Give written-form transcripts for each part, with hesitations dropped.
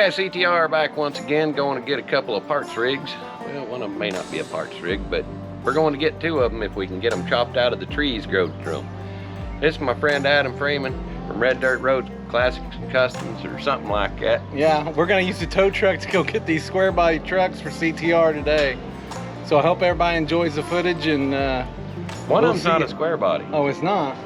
Yeah, CTR back once again, going to get a couple of parts rigs. Well, one of them may not be a parts rig, but we're going to get two of them if we can get them chopped out of the trees growing through them. This is my friend Adam Freeman from Red Dirt Road Classics and Customs or something like that. Yeah, we're gonna use the tow truck to go get these square body trucks for CTR today. So I hope everybody enjoys the footage and one of them's not a square body. Oh, it's not?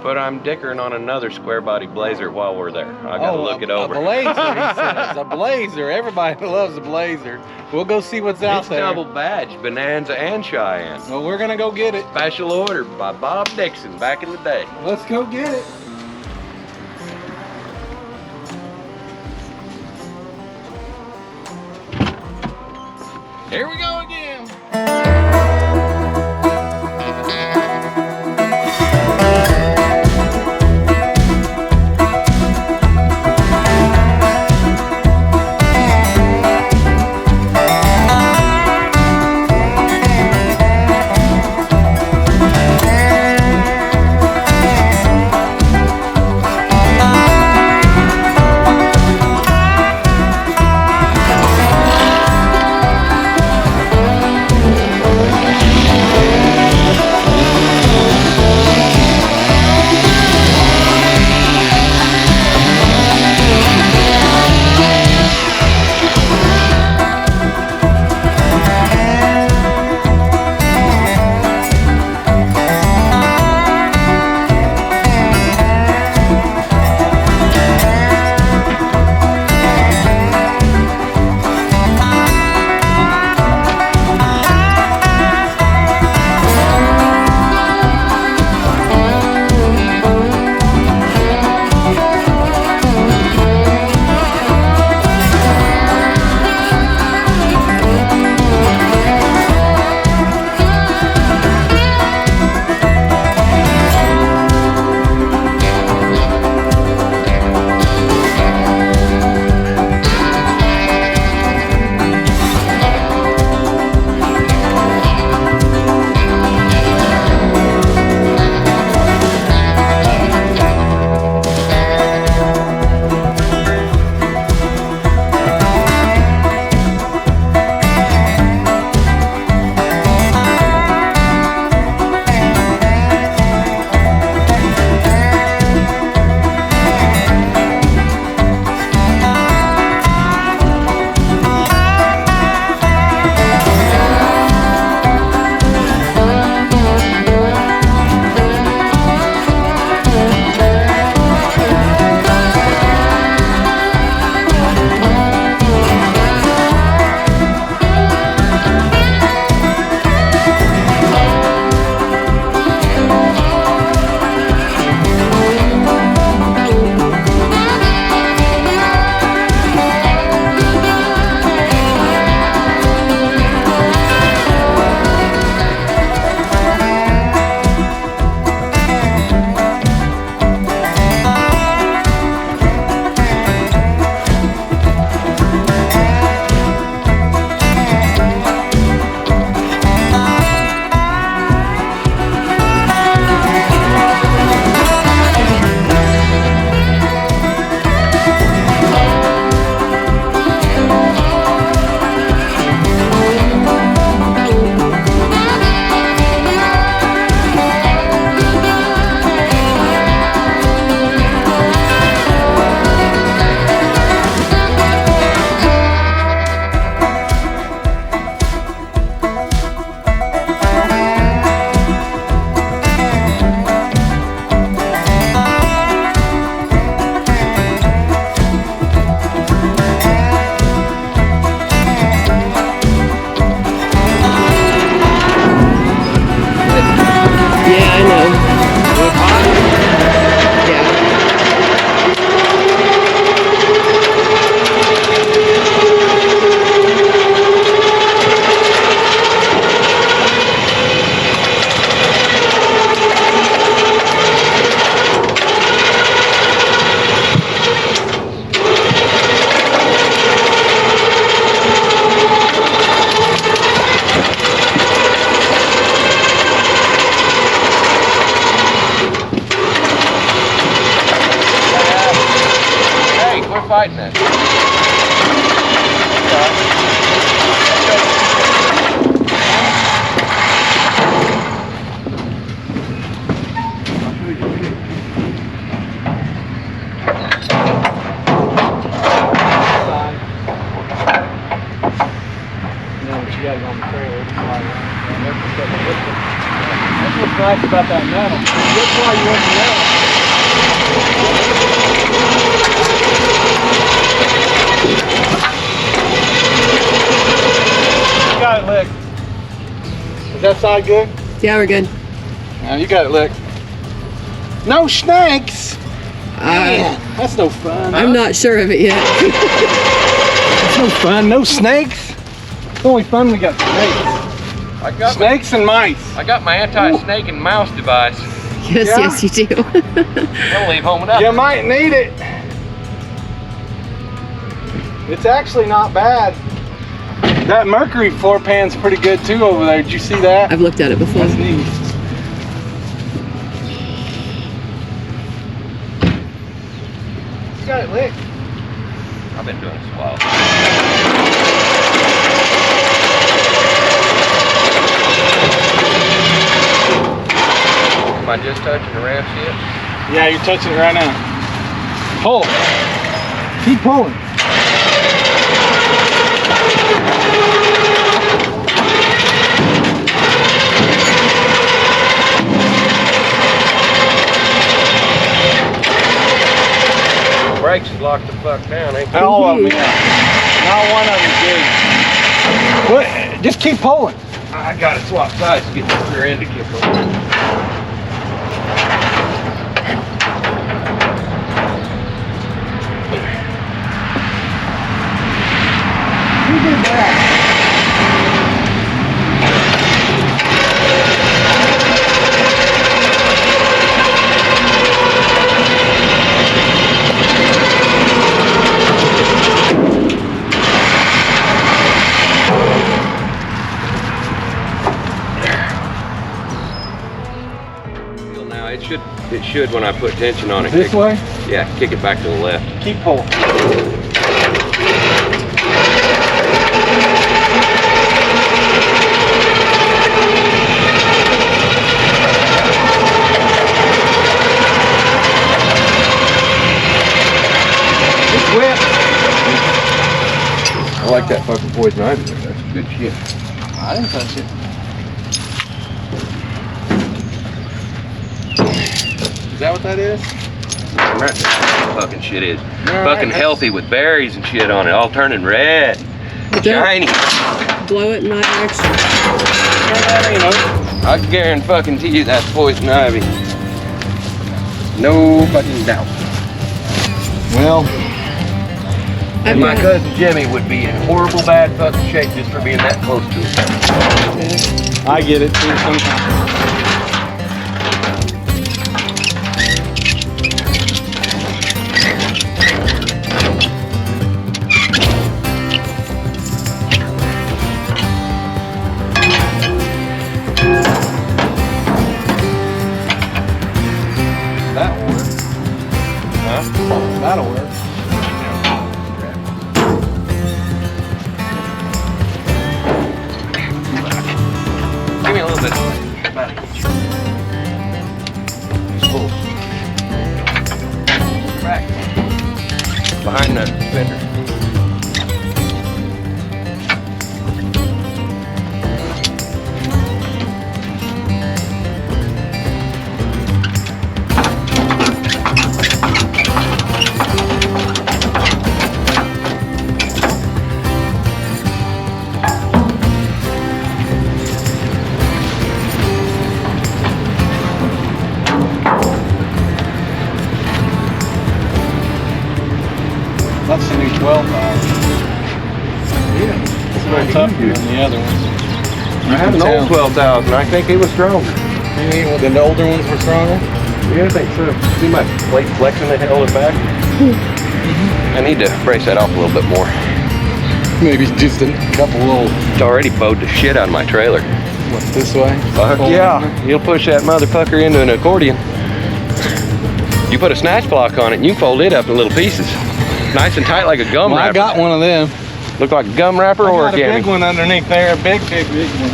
But I'm dickering on another square body Blazer while we're there. I gotta look it over. A Blazer, he says. A Blazer. Everybody loves a Blazer. We'll go see what's out there. It's double badge, Bonanza and Cheyenne. Well, we're gonna go get it. Special order by Bob Dixon back in the day. Let's go get it. Here we go again. fighting it. you gotta go on the trailer. That's what's nice about that metal. That's why you want the metal. You got it licked. Is that side good? Yeah, we're good. Now you got it licked. No snakes! Man, that's no fun. I'm not sure of it yet. That's no fun. No snakes. It's only fun we got snakes. Snakes and mice. I got my anti-snake and mouse device. Yes, Yeah? yes, you do. Don't leave home without You it. might need it. It's actually not bad. That mercury floor pan's pretty good too over there. Did you see that? I've looked at it before. That's neat. You got it licked. I've been doing this a while. Am I just touching the ramps yet? Yeah, you're touching it right now. Pull. Keep pulling. Brakes is locked the fuck down, ain't they? All of them, yeah. Not one of them good. What? Just keep pulling. I gotta swap sides to get the rear end to kick over. Who did that? Now it should when I put tension on it. This way? Yeah, kick it back to the left. Keep pulling. It's wet. I like that fucking poison ivy. That's good shit. I didn't touch it. Is that what that is? Right. Fucking shit is All fucking right. healthy with berries and shit on it, all turning red, shiny. Blow it in my direction. You know. I guarantee you that's poison ivy. No fucking doubt. Well, And my cousin Jimmy would be in horrible bad fucking shape just for being that close to it. I get it too sometimes. That'll work. Huh? That'll work. Give me a little bit. Pull. Back. Behind the fender. That's the new 12 valve. Yeah. It's a little tougher than the other ones. I had an old 12,000. I think it was stronger. You mean the older ones were stronger? Yeah, I think so. See my plate flexing the hell of back? I need to brace that off a little bit more. Maybe just a couple little. It's already bowed the shit out of my trailer. What, this way? Fuck yeah. You'll push that motherfucker into an accordion. You put a snatch block on it and you fold it up in little pieces. Nice and tight like a gum Well, wrapper. I got one of them. Look like a gum wrapper I or got a origami. big one underneath there. A big one.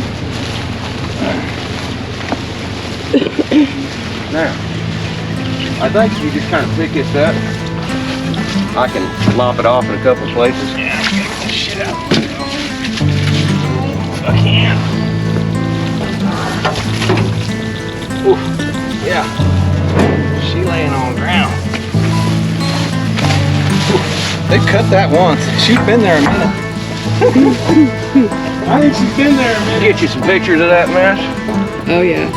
Now, I think you just kind of pick this up. I can lop it off in a couple places. Yeah, get this shit out. cut that once. She's been there a minute. I think she's been there a minute. Get you some pictures of that mess. Oh yeah.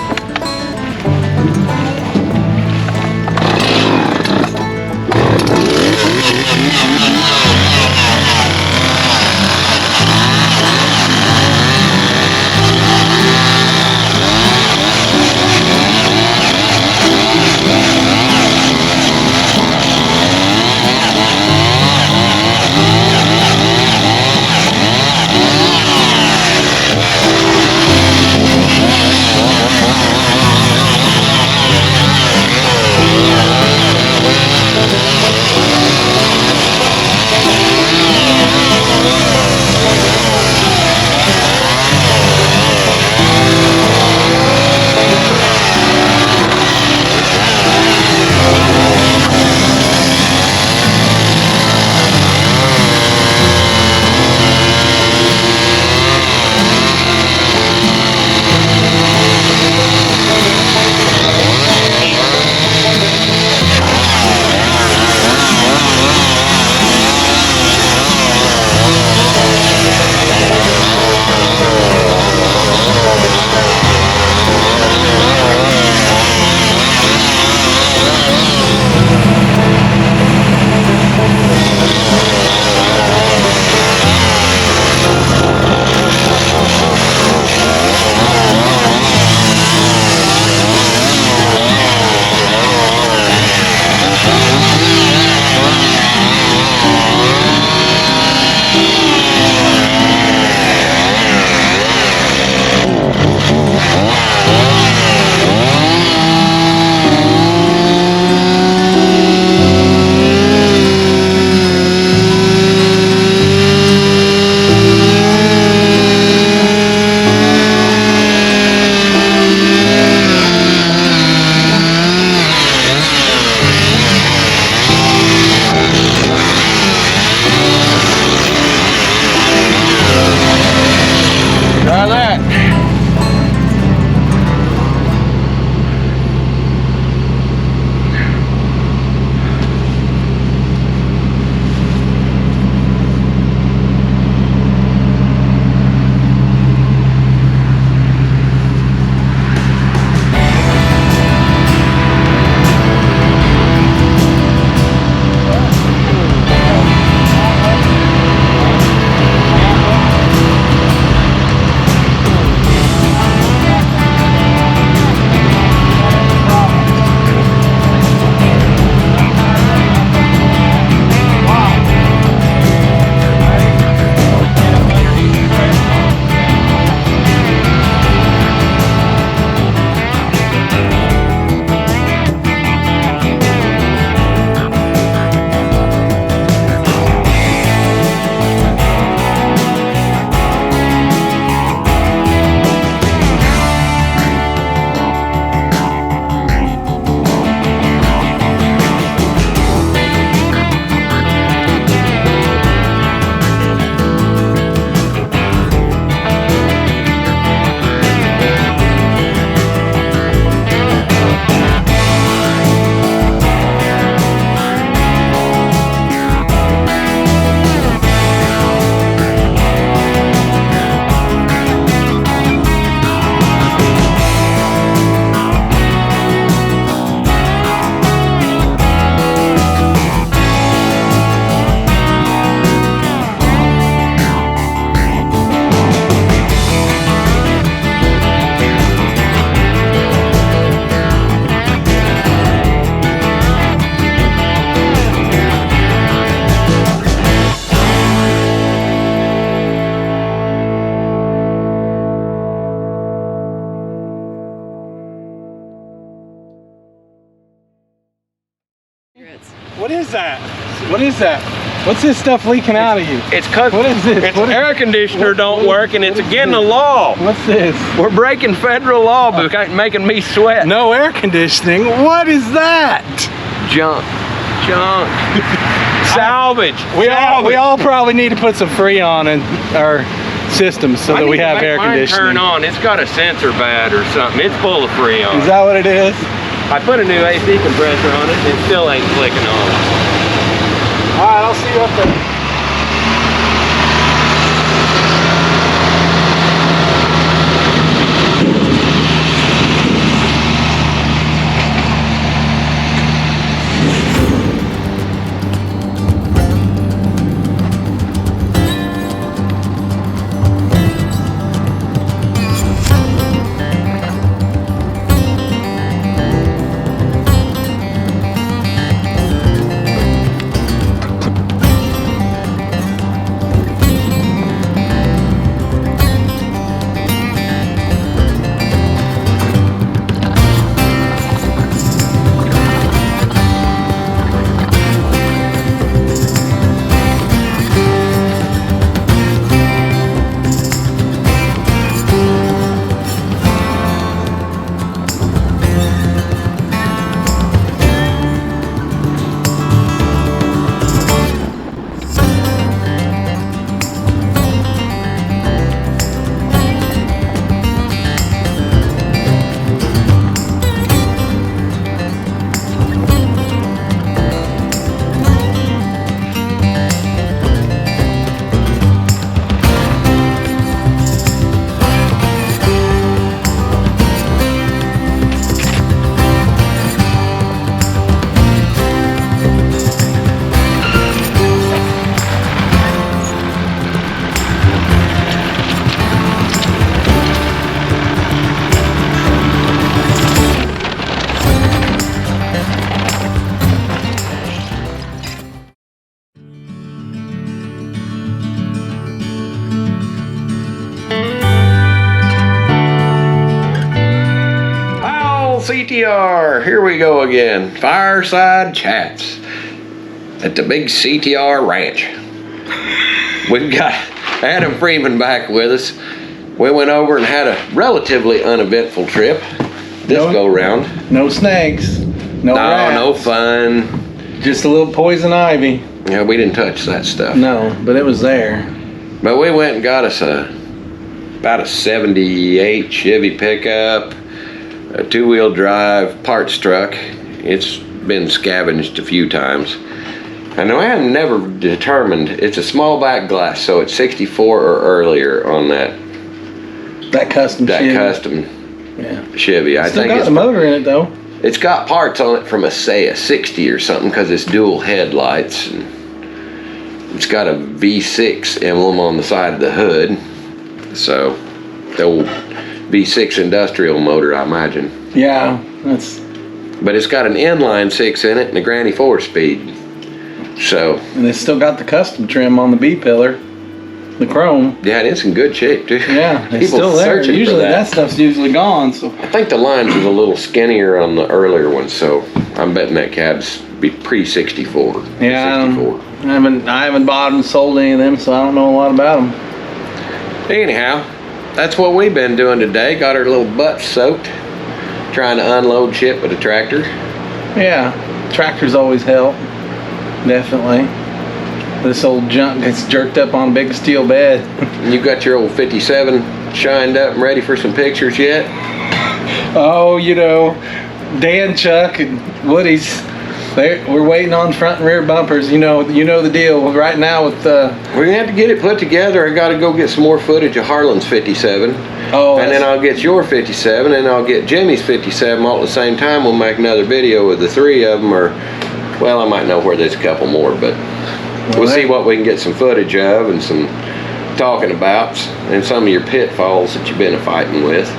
What is that? What is that? What's this stuff leaking out of you? It's cause what is this? It's air conditioner don't work, and it's against the law. What's this? We're breaking federal law by making me sweat. No air conditioning. What is that? Junk. Salvage. We all probably need to put some Freon in our systems so that we have air conditioning. Turn on. It's got a sensor bad or something. It's full of Freon. Is that what it is? I put a new AC compressor on it, and it still ain't clicking on. right, I'll see you up there. CTR, here we go again. Fireside chats at the big CTR ranch. We've got Adam Freeman back with us. We went over and had a relatively uneventful trip this go round. No snakes, no rats. No fun. Just a little poison ivy. Yeah, we didn't touch that stuff. No, but it was there. But we went and got us about a 78 Chevy pickup, a two-wheel drive parts truck. It's been scavenged a few times. And I have never determined, it's a small back glass, so it's 64 or earlier on that custom Chevy. Custom Chevy. I Still think got the motor in it though. It's got parts on it from a 60 or something, because it's dual headlights. And it's got a V6 emblem on the side of the hood. So the old V6 industrial motor, I imagine. Yeah, that's. But it's got an inline 6 in it and a granny 4-speed. So. And it's still got the custom trim on the B pillar, the chrome. Yeah, and it's in good shape too. Yeah, it's still there. Usually that stuff's usually gone. So I think the lines was a little skinnier on the earlier one, so I'm betting that cab's be pre-64. Yeah, 64. I haven't bought and sold any of them, so I don't know a lot about them. Anyhow, that's what we've been doing today. Got our little butts soaked, trying to unload shit with a tractor. Yeah, tractors always help. Definitely. This old junk gets jerked up on a big steel bed. You got your old 57 shined up and ready for some pictures yet? Oh, you know, Dan, Chuck, and Woody's. We're waiting on front and rear bumpers. You know the deal right now with. We're gonna have to get it put together. I got to go get some more footage of Harlan's 57. Oh. And then I'll get your 57, and I'll get Jimmy's 57 all at the same time. We'll make another video with the three of them, or, well, I might know where there's a couple more, but we'll see what we can get some footage of and some talking about, and some of your pitfalls that you've been fighting with.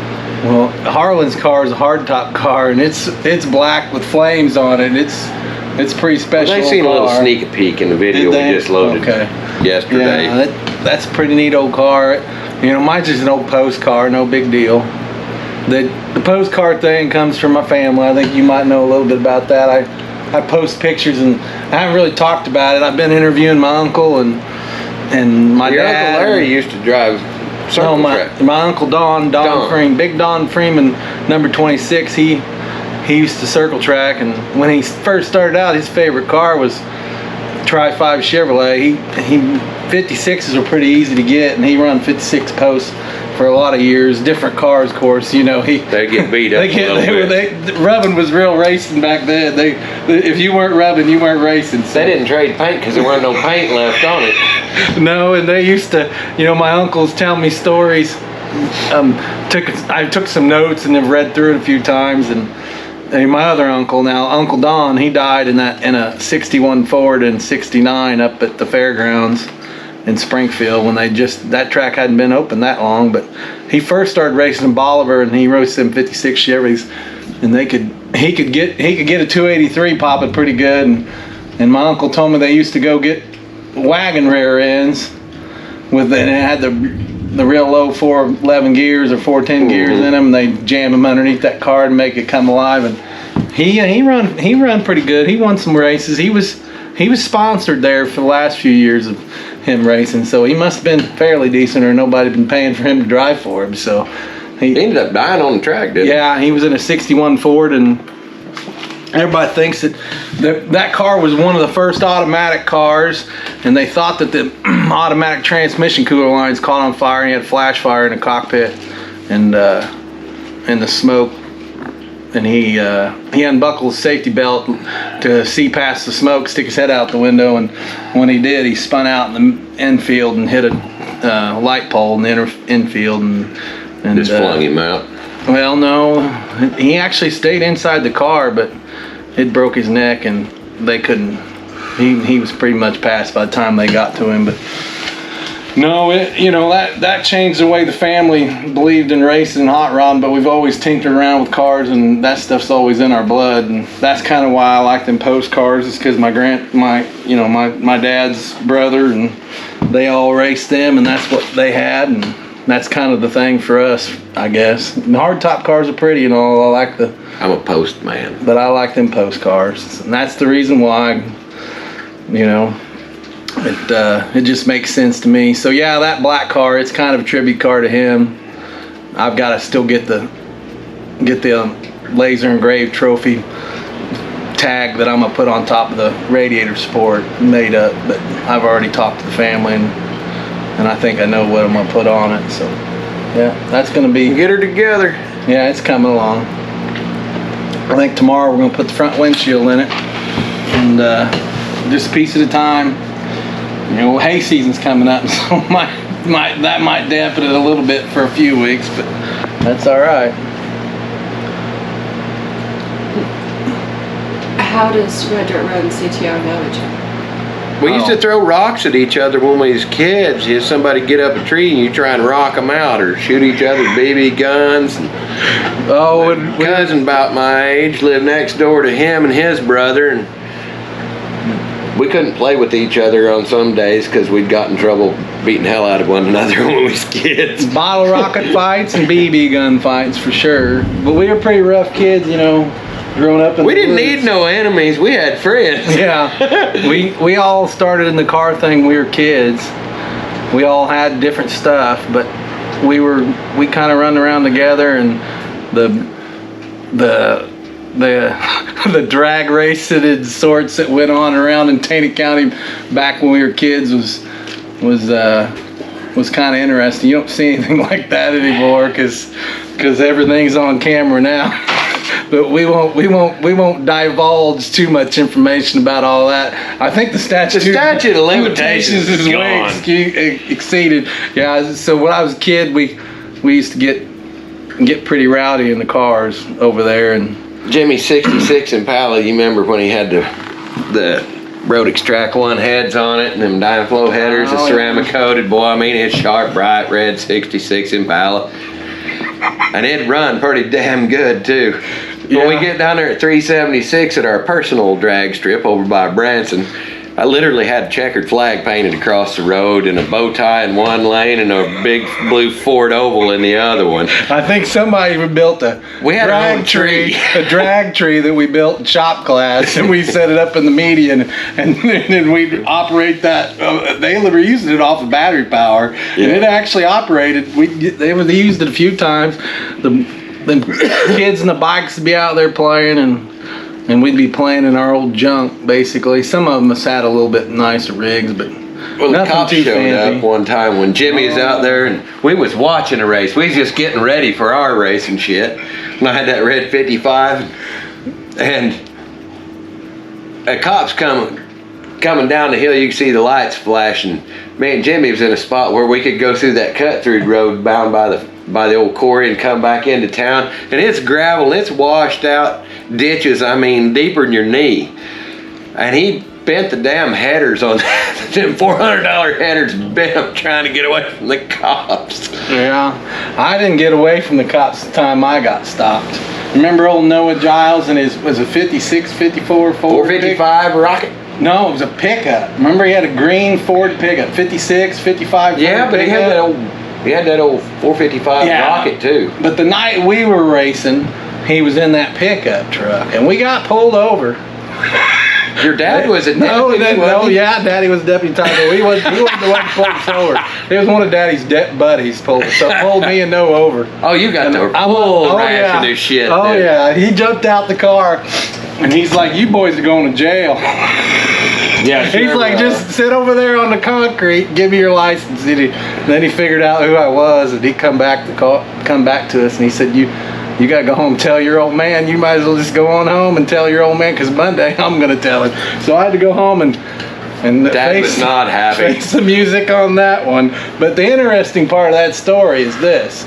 Well, Harlan's car is a hardtop car, and it's black with flames on it. It's pretty special. Well, they seen a little sneak peek in the video we just loaded yesterday. Yeah, that's a pretty neat old car. You know, mine's just an old post car, no big deal. The post car thing comes from my family. I think you might know a little bit about that. I post pictures, and I haven't really talked about it. I've been interviewing my uncle and my Your dad. Uncle Larry used to drive circle track. My uncle Don Freeman, Big Don Freeman, number 26. He used to circle track, and when he first started out, his favorite car was Tri-5 Chevrolet. 56s were pretty easy to get, and he run 56 posts for a lot of years. Different cars, of course. You know, They get beat up. Rubbing was real racing back then. If you weren't rubbing, you weren't racing. So. They didn't trade paint because there wasn't no paint left on it. No, and they used to, you know, my uncles tell me stories. I took some notes and have read through it a few times, and my other uncle, now Uncle Don, he died in a 61 Ford in '69 up at the fairgrounds in Springfield when that track hadn't been open that long. But he first started racing in Bolivar, and he raced them 56 Chevys, and he could get a 283 popping pretty good. And my uncle told me they used to go get wagon rear ends and it had the real low 411 gears or 410 gears in them, and they jam them underneath that car and make it come alive. And he run pretty good. He won some races. He was sponsored there for the last few years of him racing, so he must have been fairly decent, or nobody been paying for him to drive for him. So he ended up dying on the track, didn't he? Yeah, he was in a 61 Ford, and everybody thinks that car was one of the first automatic cars, and they thought that the automatic transmission cooler lines caught on fire, and he had flash fire in the cockpit and the smoke. And he unbuckled his safety belt to see past the smoke, stick his head out the window, and when he did, he spun out in the infield and hit a light pole in the infield and just flung him out. Well, no, he actually stayed inside the car, but it broke his neck, and they couldn't. He was pretty much passed by the time they got to him. But no, that changed the way the family believed in racing and hot rodding. But we've always tinkered around with cars, and that stuff's always in our blood. And that's kind of why I like them post cars. It's because my dad's brother, and they all raced them, and that's what they had, and that's kind of the thing for us, I guess. And hardtop cars are pretty and all. I'm a post man. But I like them post cars, and that's the reason why. It just makes sense to me. So yeah, that black car, it's kind of a tribute car to him. I've got to still get the laser engraved trophy tag that I'm gonna put on top of the radiator support made up, but I've already talked to the family, and I think I know what I'm gonna put on it. So yeah, that's gonna be, get her together. Yeah, it's coming along. I think tomorrow we're gonna put the front windshield in it, and just a piece at a time. Hay season's coming up, so that might dampen it a little bit for a few weeks, but that's all right. How does Red Dirt Road and CTR know each other? We used to throw rocks at each other when we was kids. If somebody get up a tree and you try and rock them out, or shoot each other with BB guns. My cousin about my age lived next door to him and his brother, and we couldn't play with each other on some days because we'd got in trouble beating the hell out of one another when we was kids. Bottle rocket fights and BB gun fights for sure. But we were pretty rough kids, growing up in we didn't need no enemies. We had friends. Yeah. we all started in the car thing when we were kids. We all had different stuff, but we kind of run around together, and the drag racing sorts that went on around in Taney County back when we were kids was kind of interesting. You don't see anything like that anymore because everything's on camera now. But we won't divulge too much information about all that. I think the statute of limitations is way exceeded. Yeah. So when I was a kid, we used to get pretty rowdy in the cars over there. And Jimmy's 66 Impala, you remember when he had the Road Extract 1 heads on it and them Dynaflow headers, the ceramic coated, boy, I mean, it's sharp, bright red 66 Impala. And it'd run pretty damn good too. Yeah. When we get down there at 376 at our personal drag strip over by Branson, I literally had a checkered flag painted across the road and a bow tie in one lane and a big blue Ford Oval in the other one. I think somebody even built a drag tree that we built in shop class, and we set it up in the median, and then we'd operate that. They were using it off of battery power, and it actually operated. They used it a few times. The kids and the bikes would be out there playing, and we'd be playing in our old junk, basically. Some of them had a little bit nicer rigs, but Well, the Nothing cops too showed fancy. up one time when Jimmy was out there, and we was watching a race. We was just getting ready for our race and shit. And I had that red 55, and a cop's coming down the hill. You can see the lights flashing. Me and Jimmy was in a spot where we could go through that cut through road bound by the old quarry and come back into town. And it's gravel, and it's washed out ditches. I mean, deeper than your knee. And he bent the damn headers on them $400 headers, bent them trying to get away from the cops. Yeah, I didn't get away from the cops the time I got stopped. Remember old Noah Giles and his, was it 56, 54 Ford? 455 Rocket. No, it was a pickup. Remember he had a green Ford pickup, 56, 55 Ford Yeah, but he had that old 455 Rocket too. But the night we were racing, he was in that pickup truck, and we got pulled over. Your dad was a deputy, yeah, Daddy was deputy title. He wasn't the one that pulled us over. It was one of Daddy's buddies pulled me and Noah over. Oh, you got the full ration of shit. Oh dude. yeah, he jumped out the car, and he's like, "You boys are going to jail." Yeah, sure. He's like, "Just sit over there on the concrete, give me your license." Then he figured out who I was, and he come back to us, and he said, You gotta go home and tell your old man. You might as well just go on home and tell your old man, because Monday I'm gonna tell him. So I had to go home and Dad was not happy. face the music on that one. But the interesting part of that story is this.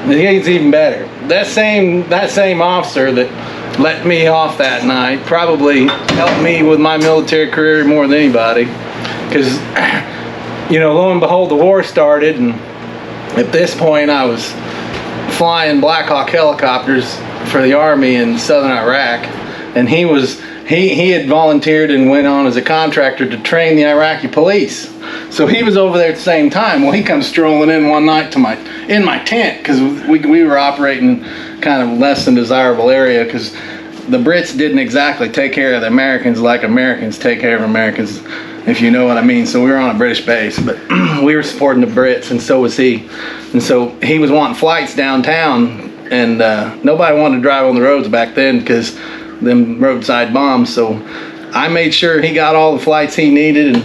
It's even better. That same officer that let me off that night probably helped me with my military career more than anybody. Because, lo and behold, the war started, and at this point I was flying Black Hawk helicopters for the Army in southern Iraq, and he had volunteered and went on as a contractor to train the Iraqi police. So he was over there at the same time. Well, he comes strolling in one night in my tent, because we were operating kind of less than desirable area, because the Brits didn't exactly take care of the Americans like Americans take care of Americans, if you know what I mean. So we were on a British base, but we were supporting the Brits, and so was he. And so he was wanting flights downtown, and nobody wanted to drive on the roads back then because them roadside bombs. So I made sure he got all the flights he needed,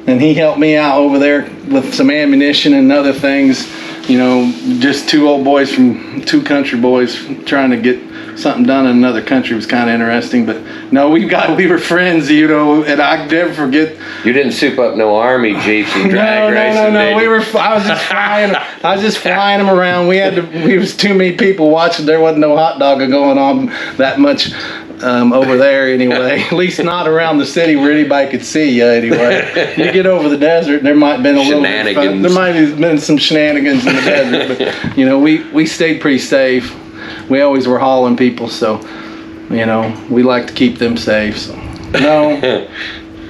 and he helped me out over there with some ammunition and other things. Just two country boys trying to get something done in another country was kind of interesting. But no, we were friends, and I never forget. You didn't soup up no Army jeeps and drag racing. No. I was just flying them around. We was too many people watching. There wasn't no hot dog going on that much over there anyway. At least not around the city where anybody could see you anyway. You get over the desert, there might have been there might have been some shenanigans in the desert, but we stayed pretty safe. We always were hauling people, so we like to keep them safe. So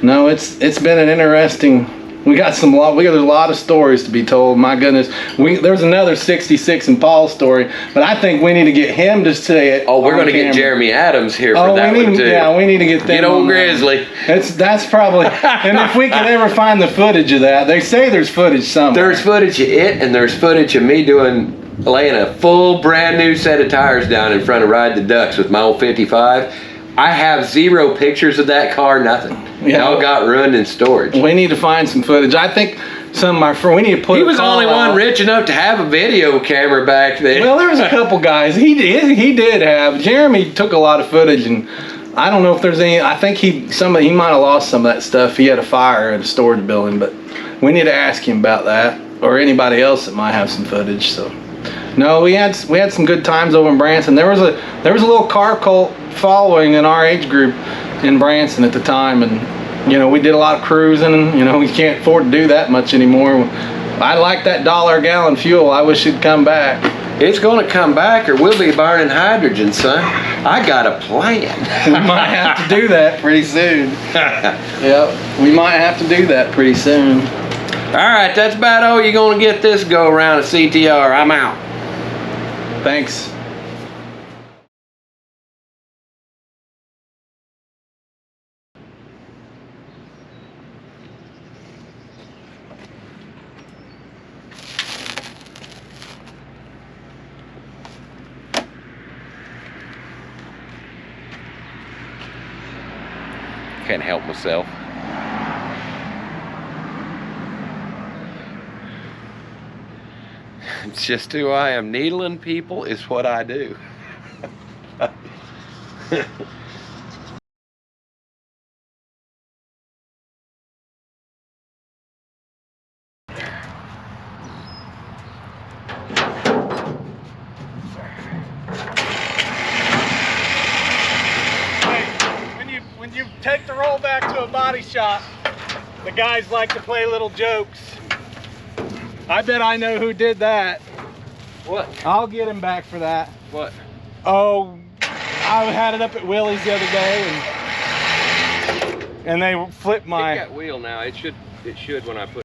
no, it's been an interesting. We got a lot of stories to be told. My goodness, there's another 66 and Paul story, but I think we need to get him to say it. Oh, we're going to get Jeremy Adams here for that one too. Yeah, we need to get them. Get old Grizzly. That's probably. And if we could ever find the footage of that, they say there's footage somewhere. There's footage of it, and there's footage of me laying a full brand new set of tires down in front of Ride the Ducks with my old 55. I have 0 pictures of that car, nothing. It all got ruined in storage. We need to find some footage. I think some of my friends, we need to put. He was the only one rich enough to have a video camera back then. Well, there was a couple guys. He did have. Jeremy took a lot of footage, and I don't know if there's any. I think he might have lost some of that stuff. He had a fire at a storage building, but we need to ask him about that, or anybody else that might have some footage. So. No, we had some good times over in Branson. There was a little car cult following in our age group in Branson at the time, and we did a lot of cruising, and we can't afford to do that much anymore. I like that $1 a gallon fuel. I wish it'd come back. It's going to come back, or we'll be burning hydrogen, son. I got a plan. We might have to do that pretty soon. Yep, we might have to do that pretty soon. All right, that's about all you're going to get this go around at CTR. I'm out. Thanks. Can't help myself. It's just who I am. Needling people is what I do. When you take the roll back to a body shop, the guys like to play little jokes. I bet I know who did that. What? I'll get him back for that. What? Oh, I had it up at Willie's the other day, and they flipped Pick my. that wheel now. It should when I put